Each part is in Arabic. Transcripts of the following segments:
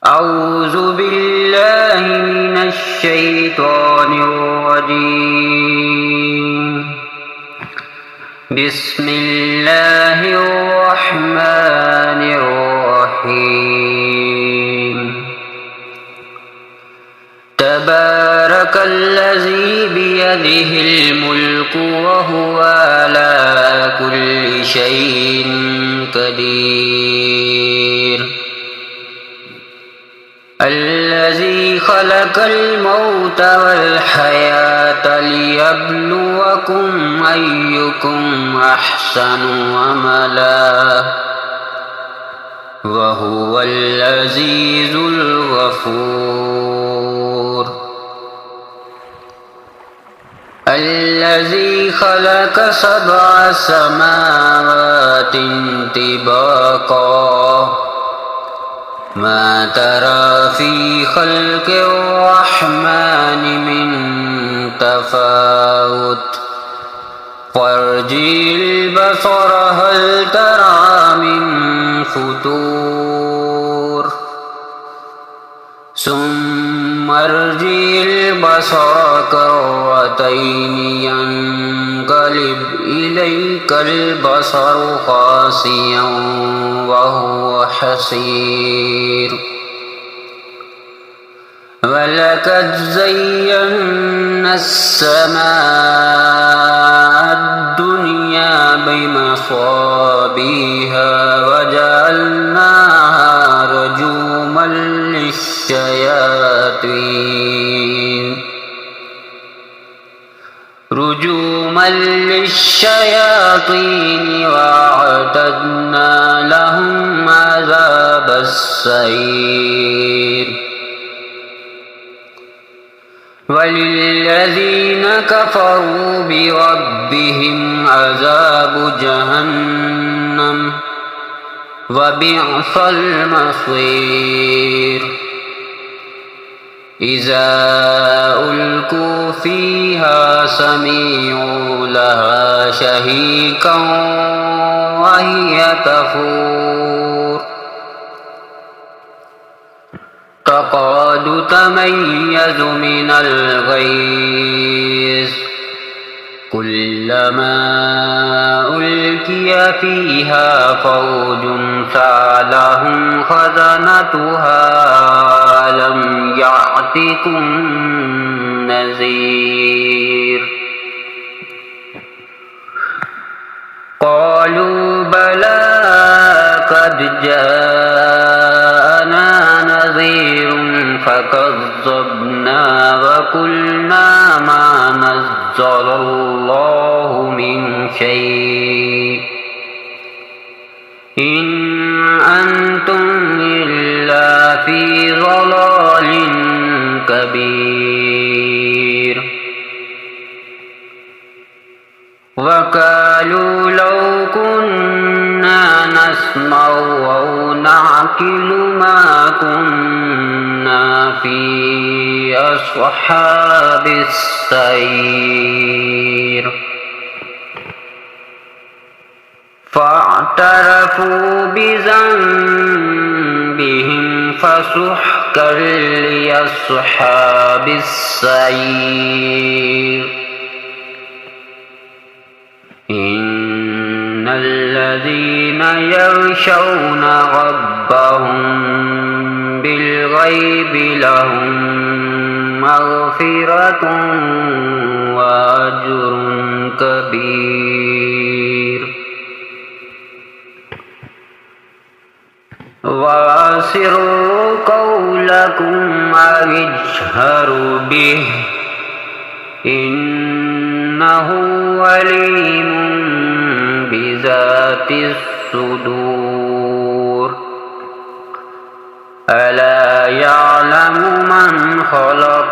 أعوذ بالله من الشيطان الرجيم. بسم الله الرحمن الرحيم. تبارك الذي بيده الملك وهو على كل شيء قدير. الذي خلق الموت والحياة ليبلوكم أيكم أحسن عملا وهو العزيز الغفور. الذي خلق 7 سماوات طباقا ما ترى في خلق الرحمن من تفاوت فارجع البصر هل ترى من فطور ثم ارجع البصر كرتين ينقلب إليك البصر خاسئا وهو حسير. ولقد زينا السماء الدنيا بمصابيح وجعلناها رجوما للشياطين وأعتدنا لهم عذاب السعير. وللذين كفروا بربهم عذاب جهنم وبئس المصير. إذا ألقوا فيها سمعوا لها شهيقا وهي تفور تكاد تميز من الغيظ كلما ألقي فيها فوج سألهم خزنتها ألم يأتكم نذير قالوا بلى قد جاءنا نذير فكذبنا وقلنا ما نزل الله من شيء إن أنتم إلا في ضلال كبير. وقالوا لو كنا نسمع أو نعقل ما كنا في أصحاب السعير. فاعترفوا بذنبهم فسحقا لأصحاب السعير. إن الذين يخشون ربهم بالغيب لهم مغفرة وأجر كبير. وأسروا قولكم أو اجهروا به إنه عليم بذات الصدور. ألا يعلم من خلق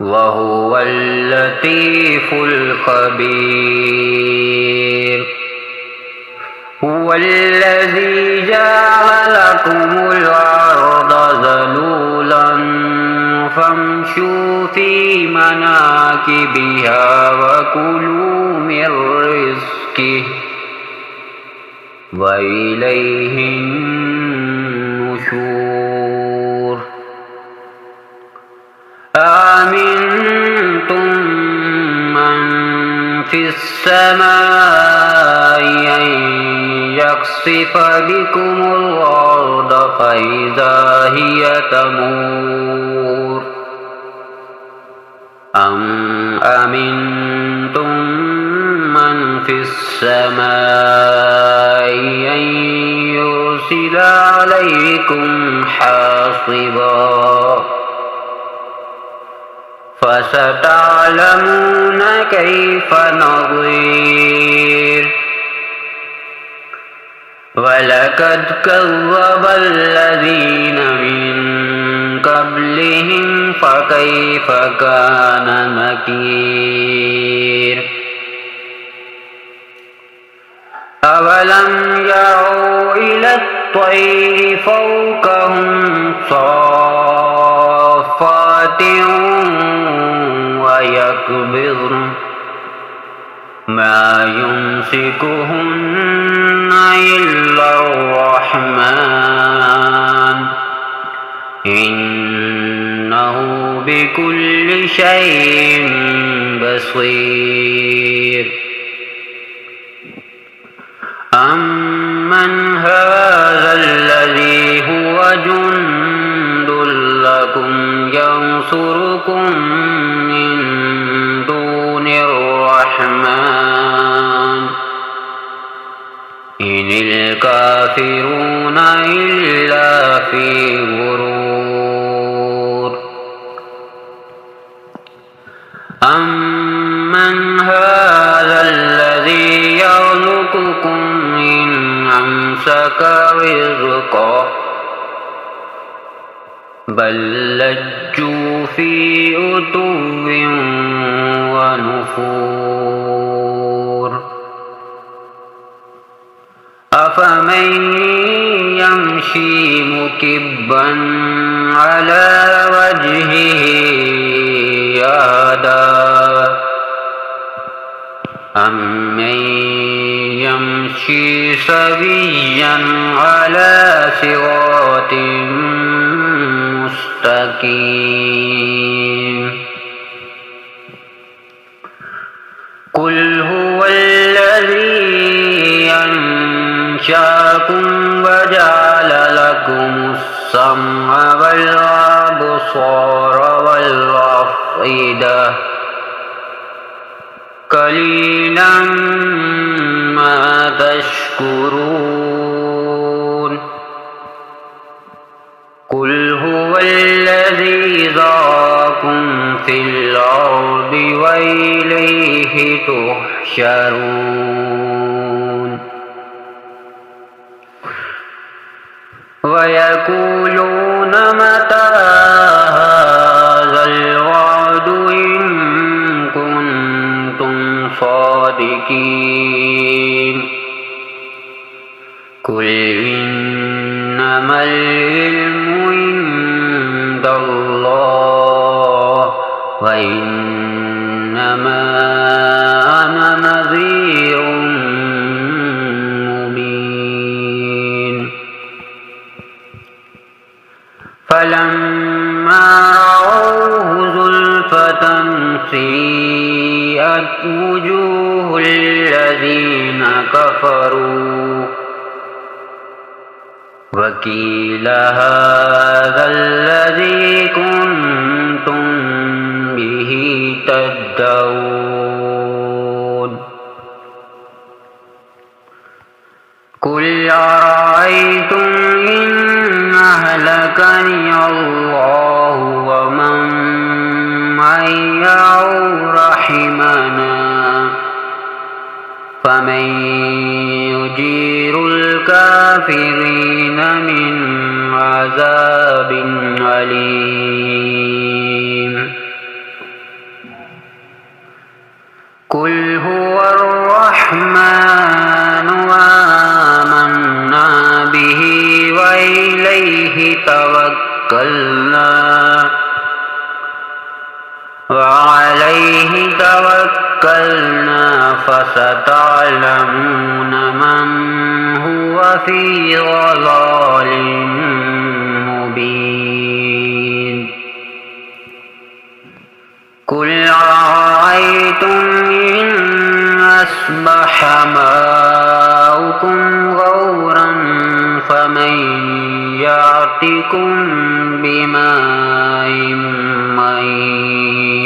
وهو اللطيف الخبير. هو الذي جعل لكم الأرض ذلولا فامشوا في مناكبها وكلوا من رزقه وإليه يخسف بكم الأرض فإذا هي تمور أم أمنتم من في السماء أن يرسل عليكم حاصبا فستعلمون كيف نظير ولقد كذب الذين من قبلهم فكيف كان نكير أولم يروا إلى الطير فوقهم صافات ويقبضن ما يمسكهن إلا الرحمن إنه بكل شيء بصير أمن هذا الذي هو جند لكم ينصركم من دون الرحمن إن الكافرون إلا في غرور أمن هذا الذي يرزقكم إن أمسك رزقا بل لجوا في عتو ونفور أفمن يمشي مكبا على وجهه أهدى أمن يمشي سويا على صراط مستقيم قل هو الذي أنشأكم وجعل لكم السمع والأبصار والأفئدة قليلا ما تشكرون قل هو الذي ذراكم في الأرض وإليه تحشرون ويقولون متى هذا الوعد إن كنتم صادقين قل إنما العلم عند الله وإنما أنا نذير مبين فلما رأوه زلفة سيئت وجوه الذين كفروا وقيل هذا الذي كنتم به تدعون قل أرأيتم إن أهلكني الله ومن معي أو رحمنا فمن يجير الكافرين من عذاب أليم قل هو الرحمن آمنا به وإليه توكلنا وعليه توكلنا فستعلمون من هو في ضلال مبين قل أرأيتم إن أصبح ماؤكم غورا ربكم بماء معين